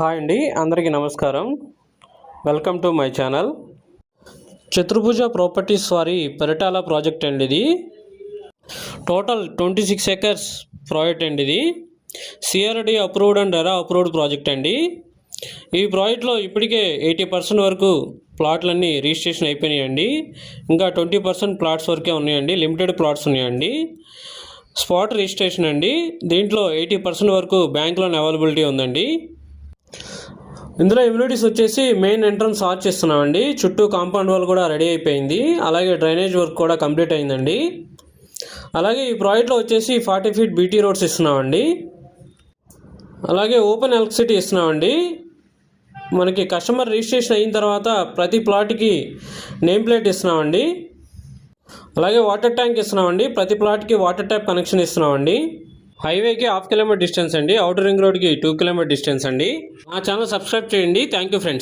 Hi అండి, అందరికీ నమస్కారం. Welcome to my channel. Chaturbhuja properties వారి పరిటాల ప్రాజెక్ట్ అండి. ఇది టోటల్ 26 acres ప్రాజెక్ట్ అండి. ఇది CRD approved and RERA approved project అండి. ఈ ప్రాజెక్ట్లో ఇప్పటికే 80% వరకు ప్లాట్లన్నీ రిజిస్ట్రేషన్ అయిపోయినాయండి. ఇంకా 20% ప్లాట్స్ వరకే ఉన్నాయండి. లిమిటెడ్ ప్లాట్స్ ఉన్నాయండి. స్పాట్ రిజిస్ట్రేషన్ అండి. దీంట్లో 80% వరకు బ్యాంక్ లోన్ అవైలబిలిటీ ఉందండి. ఇందులో ఎమ్యూనిటీస్ వచ్చేసి మెయిన్ ఎంట్రన్స్ ఆర్చ్ ఇస్తున్నామండి. చుట్టూ కాంపౌండ్ వాల్ కూడా రెడీ అయిపోయింది. అలాగే డ్రైనేజ్ వర్క్ కూడా కంప్లీట్ అయిందండి. అలాగే ఈ ప్రాజెక్ట్లో వచ్చేసి 40 feet బీటీ రోడ్స్ ఇస్తున్నామండి. అలాగే ఓపెన్ ఎలక్ట్రిసిటీ ఇస్తున్నామండి. మనకి కస్టమర్ రిజిస్ట్రేషన్ అయిన తర్వాత ప్రతి ప్లాట్కి నేమ్ ప్లేట్ ఇస్తున్నామండి. అలాగే వాటర్ ట్యాంక్ ఇస్తున్నామండి. ప్రతి ప్లాట్కి వాటర్ ట్యాప్ కనెక్షన్ ఇస్తున్నామండి. హైవేకి 1/2 kilometer డిస్టెన్స్ అండి. అవుటర్ రింగ్ రోడ్కి 2 kilometer డిస్టెన్స్ అండి. మా ఛానల్ సబ్స్క్రైబ్ చేయండి. Thank you friends.